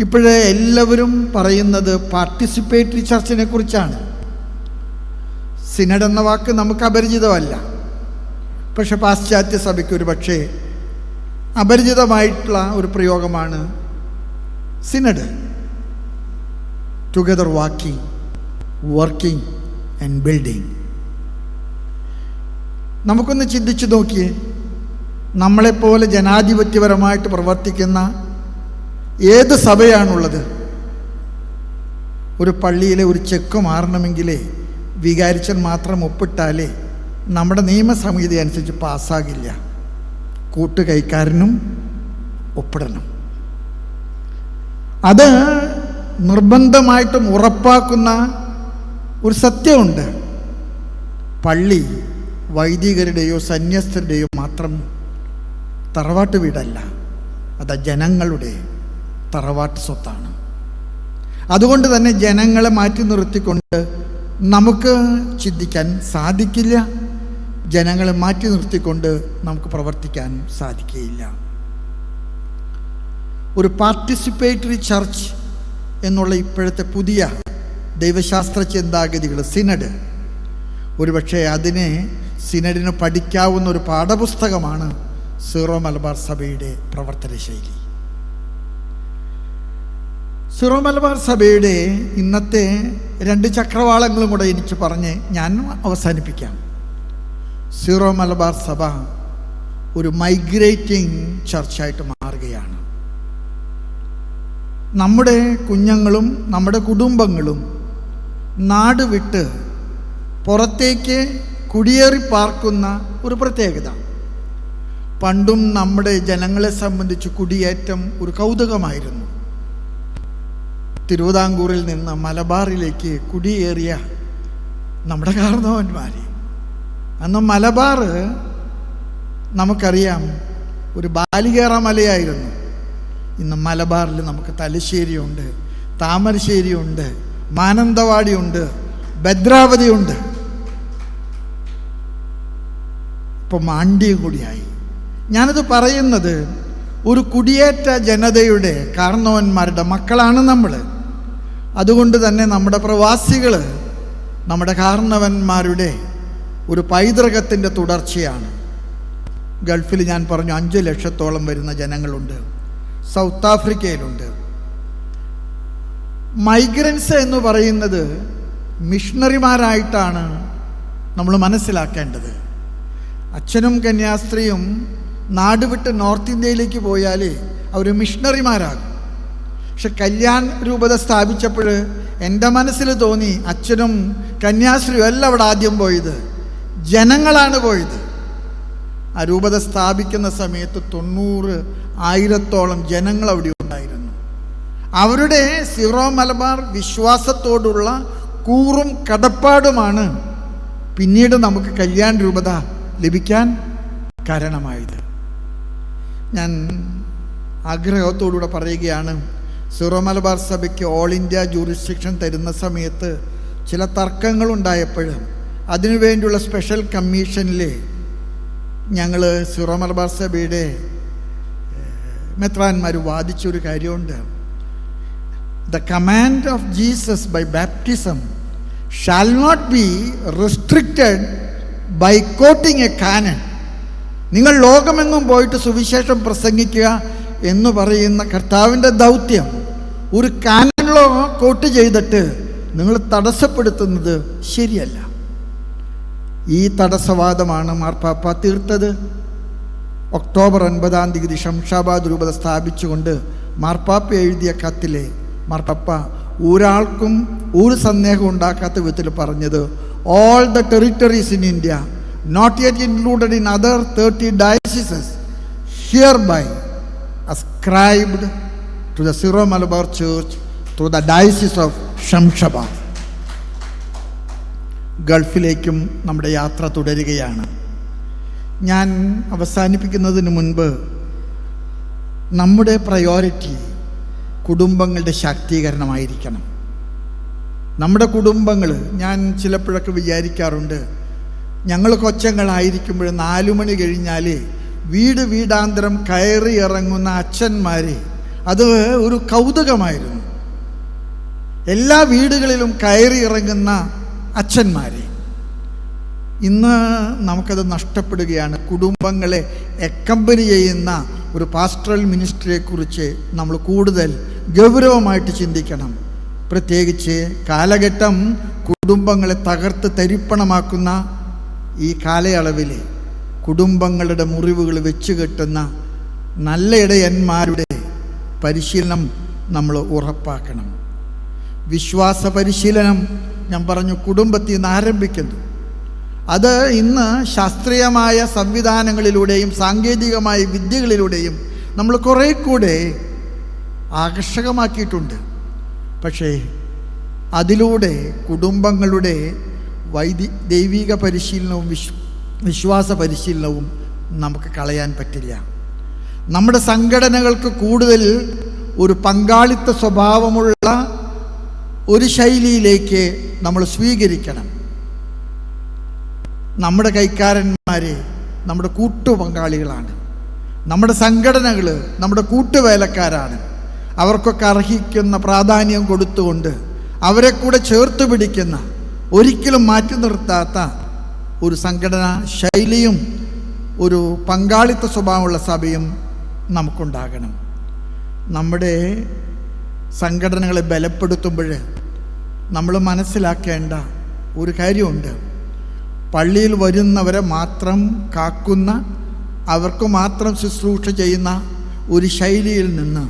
ഇപ്പോഴേ എല്ലാവരും പറയുന്നത് പാർട്ടിസിപ്പേറ്ററി ചർച്ചിനെ കുറിച്ചാണ്. സിനഡ് എന്ന വാക്ക് നമുക്ക് അപരിചിതമല്ല. പക്ഷെ പാശ്ചാത്യ സഭയ്ക്ക് ഒരു പക്ഷേ അപരിചിതമായിട്ടുള്ള ഒരു പ്രയോഗമാണ് synod. Together walking, working and building. നമുക്കൊന്ന് ചിന്തിച്ചു നോക്കിയേ, നമ്മളെപ്പോലെ ജനാധിപത്യപരമായിട്ട് പ്രവർത്തിക്കുന്ന ഏത് സഭയാണുള്ളത്? ഒരു പള്ളിയിലെ ഒരു ചെക്ക് മാറണമെങ്കിലേ വികാരിച്ചൻ മാത്രം ഒപ്പിട്ടാലേ നമ്മുടെ നിയമസംഹിത അനുസരിച്ച് പാസ്സാകില്ല. കൂട്ടുകൈക്കാരനും ഒപ്പിടണം. അത് നിർബന്ധമായിട്ടും ഉറപ്പാക്കുന്ന ഒരു സത്യമുണ്ട്. പള്ളി വൈദികരുടെയോ സന്യസ്തരുടെയോ മാത്രം തറവാട്ട് വീടല്ല, അത് ജനങ്ങളുടെ തറവാട്ട് സ്വത്താണ്. അതുകൊണ്ട് തന്നെ ജനങ്ങളെ മാറ്റി നിർത്തിക്കൊണ്ട് നമുക്ക് ചിന്തിക്കാൻ സാധിക്കില്ല. ജനങ്ങളെ മാറ്റി നിർത്തിക്കൊണ്ട് നമുക്ക് പ്രവർത്തിക്കാൻ സാധിക്കുകയില്ല. ഒരു പാർട്ടിസിപ്പേറ്ററി ചർച്ച് എന്നുള്ള ഇപ്പോഴത്തെ പുതിയ ദൈവശാസ്ത്ര ചിന്താഗതികൾ, സിനഡ്, ഒരുപക്ഷെ സിനഡിന് പഠിക്കാവുന്ന ഒരു പാഠപുസ്തകമാണ് സീറോ മലബാർ സഭയുടെ പ്രവർത്തന ശൈലി. സീറോ മലബാർ സഭയുടെ ഇന്നത്തെ 2 ചക്രവാളങ്ങളും കൂടെ എനിക്ക് പറഞ്ഞ് ഞാൻ അവസാനിപ്പിക്കാം. സീറോ മലബാർ സഭ ഒരു മൈഗ്രേറ്റിംഗ് ചർച്ചായിട്ട് മാറുകയാണ്. നമ്മുടെ കുഞ്ഞുങ്ങളും നമ്മുടെ കുടുംബങ്ങളും നാട് വിട്ട് പുറത്തേക്ക് കുടിയേറി പാർക്കുന്ന ഒരു പ്രത്യേകത. പണ്ടും നമ്മുടെ ജനങ്ങളെ സംബന്ധിച്ച് കുടിയേറ്റം ഒരു കൗതുകമായിരുന്നു. തിരുവിതാംകൂറിൽ നിന്ന് മലബാറിലേക്ക് കുടിയേറിയ നമ്മുടെ കാരണവന്മാർ, അന്ന് മലബാർ നമുക്കറിയാം ഒരു ബാലികേറ മലയായിരുന്നു. ഇന്ന് മലബാറിൽ നമുക്ക് തലശ്ശേരിയുണ്ട്, താമരശ്ശേരിയുണ്ട്, മാനന്തവാടിയുണ്ട്, ഭദ്രാവതിയുണ്ട്, ഇപ്പം മാണ്ഡ്യം കൂടിയായി. ഞാനത് പറയുന്നത് ഒരു കുടിയേറ്റ ജനതയുടെ കാരണവന്മാരുടെ മക്കളാണ് നമ്മൾ. അതുകൊണ്ട് തന്നെ നമ്മുടെ പ്രവാസികൾ നമ്മുടെ കാരണവന്മാരുടെ ഒരു പൈതൃകത്തിൻ്റെ തുടർച്ചയാണ്. ഗൾഫിൽ ഞാൻ പറഞ്ഞു 5 ലക്ഷത്തോളം വരുന്ന ജനങ്ങളുണ്ട്. സൗത്ത് ആഫ്രിക്കയിലുണ്ട്. മൈഗ്രൻസ് എന്ന് പറയുന്നത് മിഷണറിമാരായിട്ടാണ് നമ്മൾ മനസ്സിലാക്കേണ്ടത്. അച്ഛനും കന്യാസ്ത്രീയും നാട് വിട്ട് നോർത്ത് ഇന്ത്യയിലേക്ക് പോയാൽ അവർ മിഷണറിമാരാകും. പക്ഷെ കല്യാൺ രൂപത സ്ഥാപിച്ചപ്പോൾ എൻ്റെ മനസ്സിൽ തോന്നി അച്ഛനും കന്യാസ്ത്രീയും അല്ല അവിടെ ആദ്യം പോയത്, ജനങ്ങളാണ് പോയത്. ആ രൂപത സ്ഥാപിക്കുന്ന സമയത്ത് 90,000-ഓളം ജനങ്ങൾ അവിടെ ഉണ്ടായിരുന്നു. അവരുടെ സീറോ മലബാർ വിശ്വാസത്തോടുള്ള കൂറും കടപ്പാടുമാണ് പിന്നീട് നമുക്ക് കല്യാൺ രൂപത ലഭിക്കാൻ കാരണമായത്. ഞാൻ ആഗ്രഹത്തോടുകൂടെ പറയുകയാണ്, സീറോ മലബാർ സഭയ്ക്ക് ഓൾ ഇന്ത്യ ജൂറിസ്ഡിക്ഷൻ തരുന്ന സമയത്ത് ചില തർക്കങ്ങളുണ്ടായപ്പോൾ അതിനുവേണ്ടിയുള്ള സ്പെഷ്യൽ കമ്മീഷനിൽ ഞങ്ങൾ സീറോ മലബാർ സഭയുടെ മെത്രാന്മാർ വാദിച്ചൊരു കാര്യമുണ്ട്. The command of Jesus by baptism shall not be restricted by quoting a canon. നിങ്ങൾ ലോകമെങ്ങും പോയിട്ട് സുവിശേഷം പ്രസംഗിക്കുക എന്ന് പറയുന്ന കർത്താവിൻ്റെ ദൗത്യം ഒരു കാനനിലോ കോട്ട് ചെയ്തിട്ട് നിങ്ങൾ തടസ്സപ്പെടുത്തുന്നത് ശരിയല്ല. ഈ തടസ്സവാദമാണ് മാർപ്പാപ്പ തീർത്തത്. ഒക്ടോബർ 9 ശംഷാബാദ് രൂപത സ്ഥാപിച്ചുകൊണ്ട് മാർപ്പാപ്പ എഴുതിയ കത്തിലെ മാർപ്പാപ്പ ഒരാൾക്കും ഒരു സന്ദേഹം ഉണ്ടാക്കാത്ത വിധത്തിൽ പറഞ്ഞത്, all the territories in India not yet included in other 30 dioceses hereby ascribed to the Syro Malabar Church through the Diocese of Shamshabad. ഗൾഫിലേക്കും നമ്മുടെ യാത്ര തുടരുകയാണ്. ഞാൻ അവസാനിപ്പിക്കുന്നതിന് മുൻപ് നമ്മുടെ പ്രയോറിറ്റി കുടുംബങ്ങളുടെ ശാക്തീകരണമായിരിക്കണം. നമ്മുടെ കുടുംബങ്ങൾ, ഞാൻ ചിലപ്പോഴൊക്കെ വിചാരിക്കാറുണ്ട്, ഞങ്ങൾ കൊച്ചങ്ങളായിരിക്കുമ്പോൾ 4 മണി കഴിഞ്ഞാൽ വീടാന്തരം കയറി ഇറങ്ങുന്ന അച്ഛന്മാരെ അത് ഒരു കൗതുകമായിരുന്നു. എല്ലാ വീടുകളിലും കയറി ഇറങ്ങുന്ന അച്ഛന്മാരെ. ഇന്ന് നമുക്കത് നഷ്ടപ്പെടുകയാണ്. കുടുംബങ്ങളെ അക്കമ്പനി ചെയ്യുന്ന ഒരു പാസ്റ്ററൽ മിനിസ്ട്രിയെക്കുറിച്ച് നമ്മൾ കൂടുതൽ ഗൗരവമായിട്ട് ചിന്തിക്കണം. പ്രത്യേകിച്ച് കാലഘട്ടം കുടുംബങ്ങളെ തകർത്ത് തരിപ്പണമാക്കുന്ന ഈ കാലയളവിൽ കുടുംബങ്ങളുടെ മുറിവുകൾ വെച്ച് കെട്ടുന്ന നല്ല ഇടയന്മാരുടെ പരിശീലനം നമ്മൾ ഉറപ്പാക്കണം. വിശ്വാസ പരിശീലനം ഞാൻ പറഞ്ഞു കുടുംബത്തിൽ നിന്ന് ആരംഭിക്കുന്നു. അത് ഇന്ന് ശാസ്ത്രീയമായ സംവിധാനങ്ങളിലൂടെയും സാങ്കേതികമായ വിദ്യകളിലൂടെയും നമ്മൾ കുറേ കൂടെ ആകർഷകമാക്കിയിട്ടുണ്ട്. പക്ഷേ അതിലൂടെ കുടുംബങ്ങളുടെ ദൈവിക പരിശീലനവും വിശ്വാസ പരിശീലനവും നമുക്ക് കളയാൻ പറ്റില്ല. നമ്മുടെ സംഘടനകൾക്ക് കൂടുതൽ ഒരു പങ്കാളിത്ത സ്വഭാവമുള്ള ഒരു ശൈലിയിലേക്ക് നമ്മൾ സ്വീകരിക്കണം. നമ്മുടെ കൈക്കാരന്മാർ നമ്മുടെ കൂട്ടുപങ്കാളികളാണ്. നമ്മുടെ സംഘടനകൾ നമ്മുടെ കൂട്ടുവേലക്കാരാണ്. അവർക്കൊക്കെ അർഹിക്കുന്ന പ്രാധാന്യം കൊടുത്തുകൊണ്ട് അവരെ കൂടെ ചേർത്ത് പിടിക്കുന്ന, ഒരിക്കലും മാറ്റി നിർത്താത്ത ഒരു സംഘടനാ ശൈലിയും ഒരു പങ്കാളിത്ത സ്വഭാവമുള്ള സഭയും നമുക്കുണ്ടാകണം. നമ്മുടെ സംഘടനകളെ ബലപ്പെടുത്തുമ്പോൾ നമ്മൾ മനസ്സിലാക്കേണ്ട ഒരു കാര്യമുണ്ട്. പള്ളിയിൽ വരുന്നവരെ മാത്രം കാക്കുന്ന, അവർക്ക് മാത്രം ശുശ്രൂഷ ചെയ്യുന്ന ഒരു ശൈലിയിൽ നിന്ന്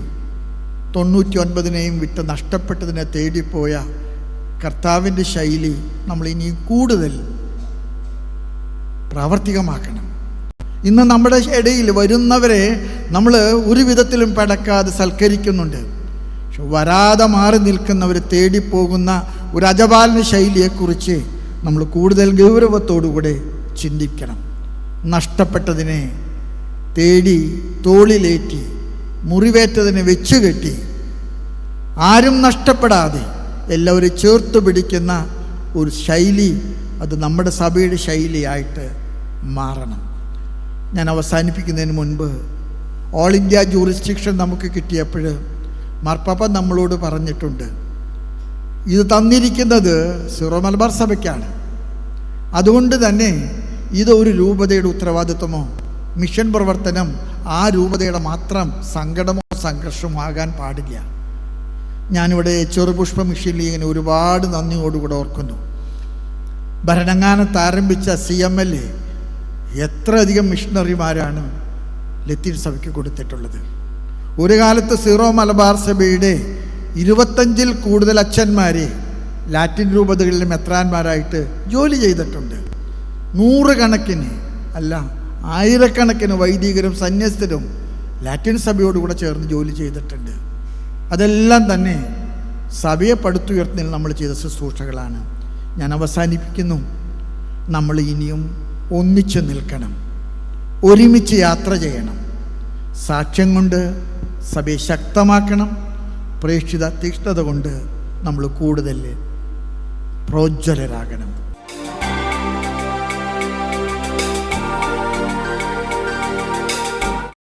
99നെയും വിട്ട് നഷ്ടപ്പെട്ടതിനെ തേടിപ്പോയ കർത്താവിൻ്റെ ശൈലി നമ്മൾ ഇനി കൂടുതൽ പ്രാവർത്തികമാക്കണം. ഇന്ന് നമ്മുടെ ഇടയിൽ വരുന്നവരെ നമ്മൾ ഒരു വിധത്തിലും പടക്കാതെ സൽക്കരിക്കുന്നുണ്ട്. പക്ഷെ വരാതെ മാറി നിൽക്കുന്നവർ തേടിപ്പോകുന്ന ഒരു അജപാലന ശൈലിയെക്കുറിച്ച് നമ്മൾ കൂടുതൽ ഗൗരവത്തോടുകൂടെ ചിന്തിക്കണം. നഷ്ടപ്പെട്ടതിനെ തേടി തോളിലേറ്റി, മുറിവേറ്റതിനെ വെച്ചുകെട്ടി, ആരും നഷ്ടപ്പെടാതെ എല്ലാവരും ചേർത്ത് പിടിക്കുന്ന ഒരു ശൈലി, അത് നമ്മുടെ സഭയുടെ ശൈലിയായിട്ട് മാറണം. ഞാൻ അവസാനിപ്പിക്കുന്നതിന് മുൻപ് ഓൾ ഇന്ത്യ ജൂറിസ്ഡിക്ഷൻ നമുക്ക് കിട്ടിയപ്പോൾ മാർപ്പാപ്പ നമ്മളോട് പറഞ്ഞിട്ടുണ്ട്, ഇത് തന്നിരിക്കുന്നത് സിറോ മലബാർ സഭയ്ക്കാണ്. അതുകൊണ്ട് തന്നെ ഇത് ഒരു രൂപതയുടെ ഉത്തരവാദിത്വമോ മിഷൻ പ്രവർത്തനം ആ രൂപതയുടെ മാത്രം സങ്കടമോ സംഘർഷമോ ആകാൻ പാടില്ല. ഞാനിവിടെ ചെറുപുഷ്പ മിഷൻ ലീഗിനെ ഒരുപാട് നന്ദിയോടുകൂടെ ഓർക്കുന്നു. ഭരണങ്ങാനത്ത് ആരംഭിച്ച CML എത്രയധികം മിഷണറിമാരാണ് ലത്തീൻ സഭയ്ക്ക് കൊടുത്തിട്ടുള്ളത്. ഒരു കാലത്ത് സീറോ മലബാർ സഭയുടെ 25-ൽ കൂടുതൽ അച്ഛന്മാരെ ലാറ്റിൻ രൂപതകളിലെ മെത്രാന്മാരായിട്ട് ജോലി ചെയ്തിട്ടുണ്ട്. 100 കണക്കിന് അല്ല 1000 വൈദികരും സന്യസ്തരും ലാറ്റിൻ സഭയോടുകൂടെ ചേർന്ന് ജോലി ചെയ്തിട്ടുണ്ട്. അതെല്ലാം തന്നെ സഭയെ പടുത്തുയർത്തുന്നതിൽ നമ്മൾ ചെയ്ത ശുശ്രൂഷകളാണ്. ഞാൻ അവസാനിപ്പിക്കുന്നു. നമ്മൾ ഇനിയും ഒന്നിച്ചു നിൽക്കണം, ഒരുമിച്ച് യാത്ര ചെയ്യണം, സാക്ഷ്യം കൊണ്ട് സഭയെ ശക്തമാക്കണം, പ്രേക്ഷിത തീക്ഷ്ണത കൊണ്ട് നമ്മൾ കൂടുതൽ പ്രോജ്വലരാകണം.